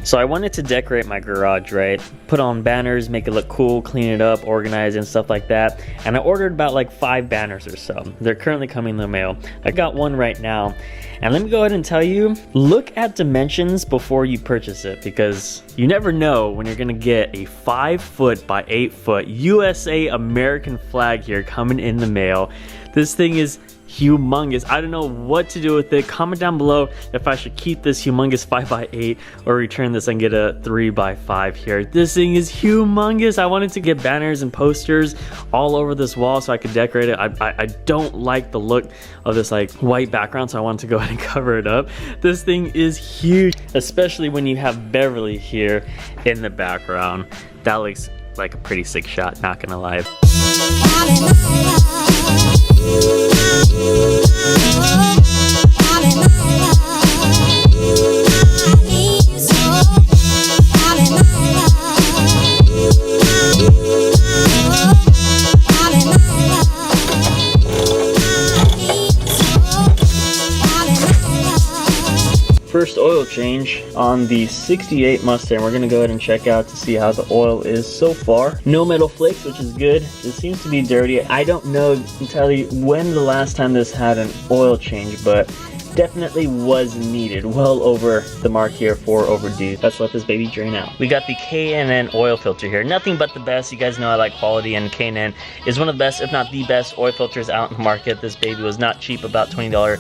So I wanted to decorate my garage, right? Put on banners, make it look cool, clean it up, organize and stuff like that. And I ordered about like 5 banners or so. They're currently coming in the mail. I got one right now. And let me go ahead and tell you, look at dimensions before you purchase it, because you never know when you're gonna get a 5 foot by 8 foot USA American flag here coming in the mail. This thing is humongous. I don't know what to do with it. Comment down below if I should keep this humongous 5x8 or return this and get a 3x5 here. This thing is humongous. I wanted to get banners and posters all over this wall so I could decorate it. I don't like the look of this like white background, so I wanted to go ahead and cover it up. This thing is huge, especially when you have Beverly here in the background. That looks like a pretty sick shot, not gonna lie. First oil change on the 68 Mustang. We're gonna go ahead and check out to see how the oil is so far. No metal flakes, which is good. It seems to be dirty. I don't know entirely when the last time this had an oil change, but definitely was needed. Well over the mark here for overdue. Let's let this baby drain out. We got the Kenne oil filter here. Nothing but the best. You guys know I like quality, and Kenne is one of the best, if not the best, oil filters out in the market. This baby was not cheap, about $20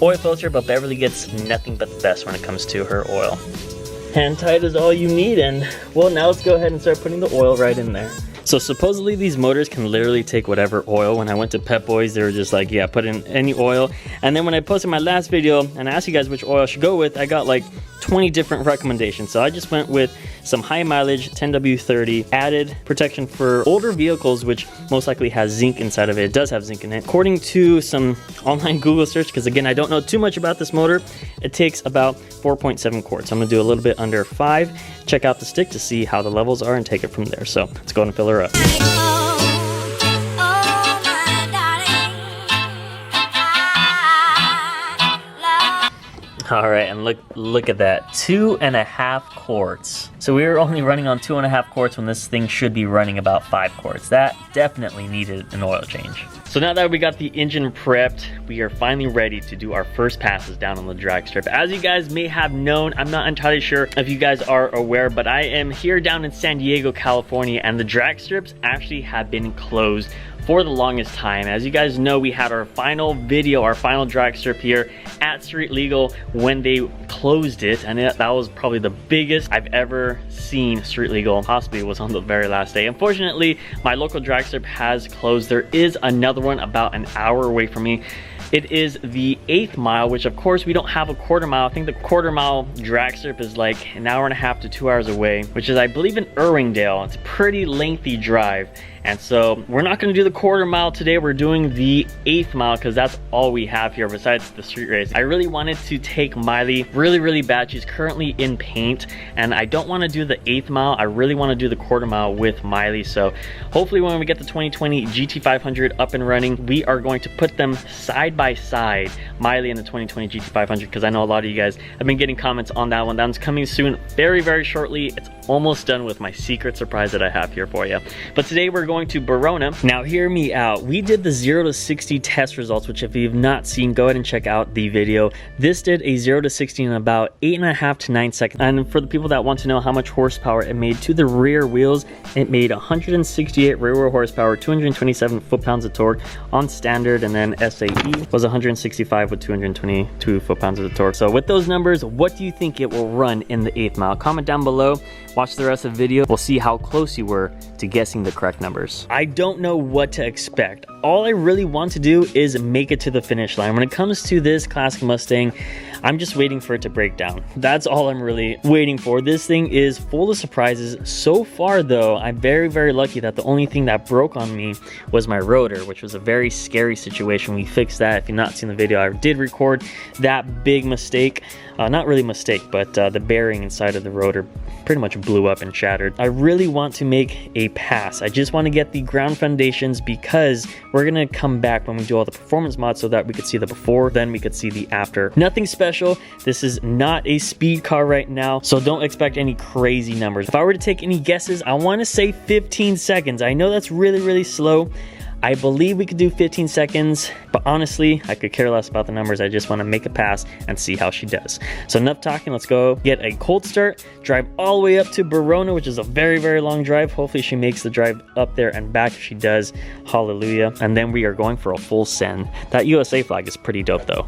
oil filter, but Beverly gets nothing but the best when it comes to her oil. Hand tight is all you need, and well, now let's go ahead and start putting the oil right in there. So supposedly these motors can literally take whatever oil. When I went to Pep Boys, they were just like, yeah, put in any oil. And then when I posted my last video and I asked you guys which oil I should go with, I got like 20 different recommendations. So I just went with some high mileage 10W30, added protection for older vehicles, which most likely has zinc inside of it. It does have zinc in it. According to some online Google search, because again, I don't know too much about this motor, it takes about 4.7 quarts. I'm gonna do a little bit under 5. Check out the stick to see how the levels are and take it from there. So let's go ahead and fill her up. All right, and look at that, 2.5 quarts. So we were only running on 2.5 quarts when this thing should be running about 5 quarts. That definitely needed an oil change. So now that we got the engine prepped, we are finally ready to do our first passes down on the drag strip. As you guys may have known, I'm not entirely sure if you guys are aware, but I am here down in San Diego, California, and the drag strips actually have been closed for the longest time. As you guys know, we had our final video, our final drag strip here at Street Legal when they closed it, and that was probably the biggest I've ever seen Street Legal. Possibly was on the very last day. Unfortunately, my local drag strip has closed. There is another one about an hour away from me. It is the 8th mile, which of course we don't have a quarter mile. I think the quarter mile drag strip is like an hour and a half to 2 hours away, which is, I believe, in Irvingdale. It's a pretty lengthy drive. And so we're not gonna do the quarter mile today. We're doing the 8th mile because that's all we have here besides the street race. I really wanted to take Miley really bad. She's currently in paint, and I don't wanna do the 8th mile. I really wanna do the quarter mile with Miley. So hopefully when we get the 2020 GT500 up and running, we are going to put them side by side, Miley and the 2020 GT500, because I know a lot of you guys have been getting comments on that one. That one's coming soon, very shortly. It's almost done with my secret surprise that I have here for you. But today we're going to Verona. Now hear me out. We did the 0 to 60 test results, which if you've not seen, go ahead and check out the video. This did a 0 to 60 in about 8.5 to 9 seconds. And for the people that want to know how much horsepower it made to the rear wheels, it made 168 rear wheel horsepower, 227 foot-pounds of torque on standard, and then SAE was 165 with 222 foot-pounds of torque. So with those numbers, what do you think it will run in the 8th mile? Comment down below. Watch the rest of the video. We'll see how close you were to guessing the correct numbers. I don't know what to expect. All I really want to do is make it to the finish line. When it comes to this classic Mustang, I'm just waiting for it to break down. That's all I'm really waiting for. This thing is full of surprises. So far though, I'm very lucky that the only thing that broke on me was my rotor, which was a very scary situation. We fixed that. If you've not seen the video, I did record that big mistake. not really mistake, but the bearing inside of the rotor pretty much blew up and shattered. I really want to make a pass. I just want to get the ground foundations because we're gonna come back when we do all the performance mods so that we could see the before, then we could see the after. Nothing special. This is not a speed car right now, so don't expect any crazy numbers. If I were to take any guesses, I want to say 15 seconds. I know that's really slow. I believe we could do 15 seconds, but honestly, I could care less about the numbers. I just want to make a pass and see how she does. So enough talking, let's go get a cold start, drive all the way up to Verona, which is a very long drive. Hopefully she makes the drive up there and back. If she does, hallelujah. And then we are going for a full send. That USA flag is pretty dope though.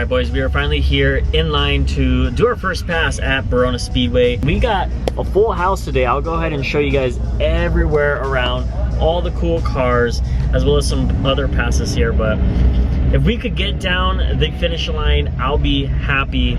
Boys, we are finally here in line to do our first pass at Verona Speedway. We got a full house today. I'll go ahead and show you guys everywhere around, all the cool cars, as well as some other passes here. But if we could get down the finish line, I'll be happy.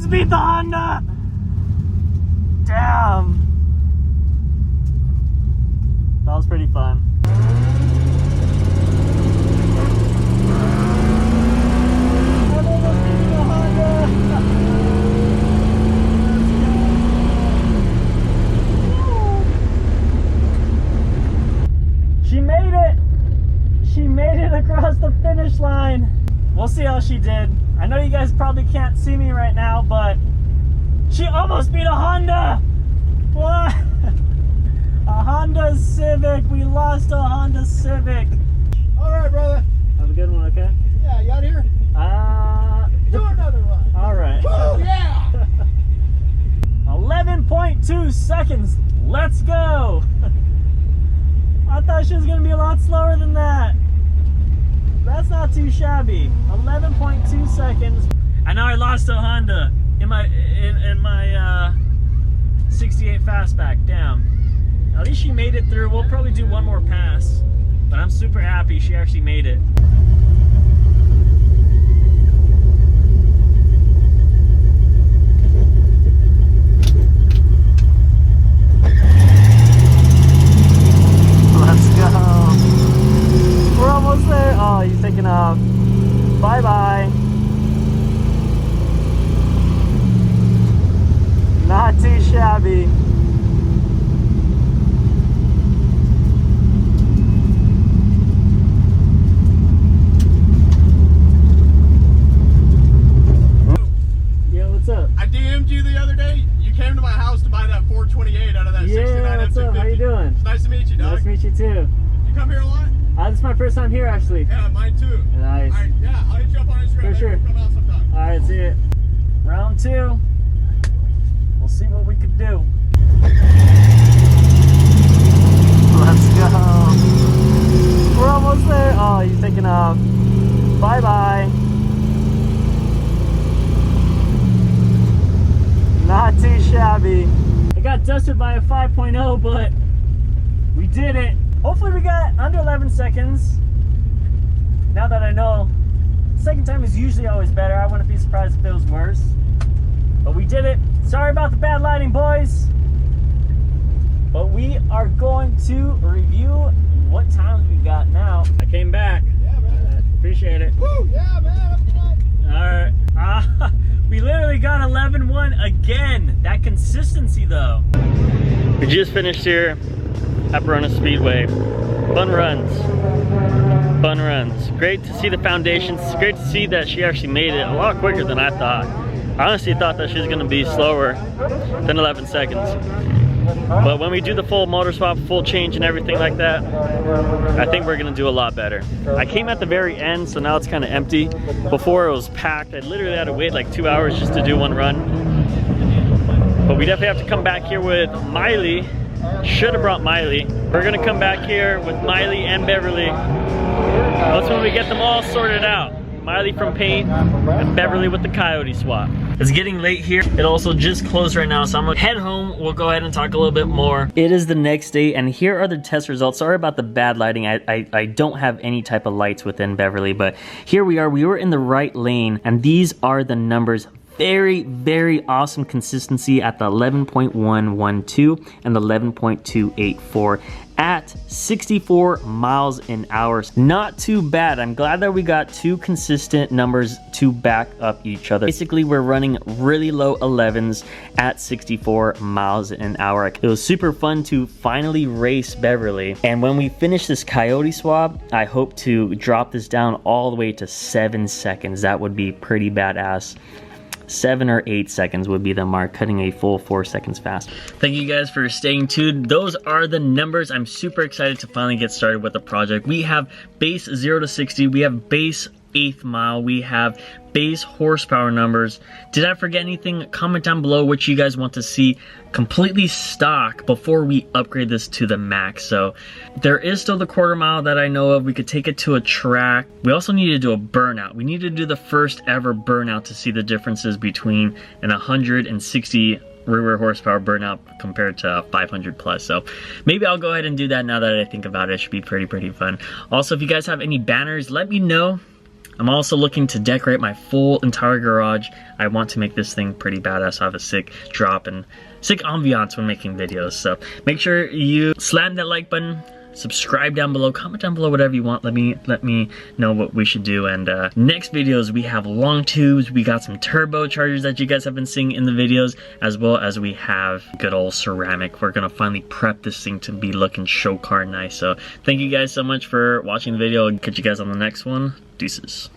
Beat the Honda! Damn! That was pretty fun. She made it! She made it across the finish line. We'll see how she did. I know you guys probably can't see me right now, but she almost beat a Honda! What? A Honda Civic. We lost a Honda Civic. All right, brother. Have a good one, okay? Yeah, you out here? Do another run. All right. Woo, yeah! 11.2 seconds. Let's go. I thought she was going to be a lot slower than that. That's not too shabby. 11.2 seconds. I know I lost a Honda in my 68 Fastback. Damn. At least she made it through. We'll probably do one more pass, but I'm super happy she actually made it. Let's go. We're almost there. Oh, he's taking off. Bye-bye. Not too shabby. Yeah, what's up? I DM'd you the other day. You came to my house to buy that 428 out of that 69 Yeah, what's up? F250. How you doing? It's nice to meet you, dog. Nice to meet you too. You come here a lot? This is my first time here, actually. Yeah, mine too. Nice. All right, yeah, I'll hit you up on Instagram. For Maybe sure. we'll come out sometime. All right, see it. Round 2. We'll see what we can do. Let's go. We're almost there. Oh, he's taking off. Bye-bye. Not too shabby. I got dusted by a 5.0, but we did it. Hopefully we got under 11 seconds. now that I know, second time is usually always better. I wouldn't be surprised if it was worse. But we did it. Sorry about the bad lighting, boys. But we are going to review what times we got now. I came back. Yeah, man. Appreciate it. Woo! Yeah, man. Have a good night. All right. We literally got 11-1 again. That consistency, though. We just finished here at Verona Speedway. Fun runs. Fun runs. Great to see the foundations. It's great to see that she actually made it a lot quicker than I thought. I honestly thought that she was going to be slower than 11 seconds. But when we do the full motor swap, full change and everything like that, I think we're gonna do a lot better. I came at the very end, so now it's kind of empty. Before it was packed. I literally had to wait like 2 hours just to do one run. But we definitely have to come back here with Miley. Should have brought Miley. We're gonna come back here with Miley and Beverly. That's when we get them all sorted out. Miley from paint and Beverly with the coyote swap. It's getting late here. It also just closed right now, so I'm gonna head home. We'll go ahead and talk a little bit more. It is the next day, and here are the test results. Sorry about the bad lighting. I don't have any type of lights within Beverly, but here we are. We were in the right lane, and these are the numbers. Very, very awesome consistency at the 11.112 and the 11.284 at 64 miles an hour. Not too bad. I'm glad that we got two consistent numbers to back up each other. Basically, we're running really low 11s at 64 miles an hour. It was super fun to finally race Beverly. And when we finish this coyote swap, I hope to drop this down all the way to 7 seconds. That would be pretty badass. 7 or 8 seconds would be the mark, cutting a full 4 seconds fast. Thank you guys for staying tuned. Those are the numbers. I'm super excited to finally get started with the project. We have base 0 to 60. We have base 8th mile. We have base horsepower numbers. Did I forget anything? Comment down below what you guys want to see completely stock before we upgrade this to the max. So there is still the quarter mile that I know of. We could take it to a track. We also need to do a burnout. We need to do the first ever burnout to see the differences between an 160 rear horsepower burnout compared to 500 plus. So maybe I'll go ahead and do that now that I think about it. It should be pretty fun. Also, if you guys have any banners, let me know. I'm also looking to decorate my full entire garage. I want to make this thing pretty badass. I have a sick drop and sick ambiance when making videos. So make sure you slam that like button, subscribe down below, comment down below whatever you want. Let me know what we should do. And next videos, we have long tubes. We got some turbochargers that you guys have been seeing in the videos, as well as we have good old ceramic. We're gonna finally prep this thing to be looking show car nice. So thank you guys so much for watching the video. I'll catch you guys on the next one. Deuces.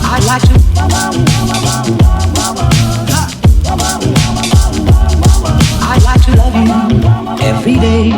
I'd like to. I'd like to love you every day.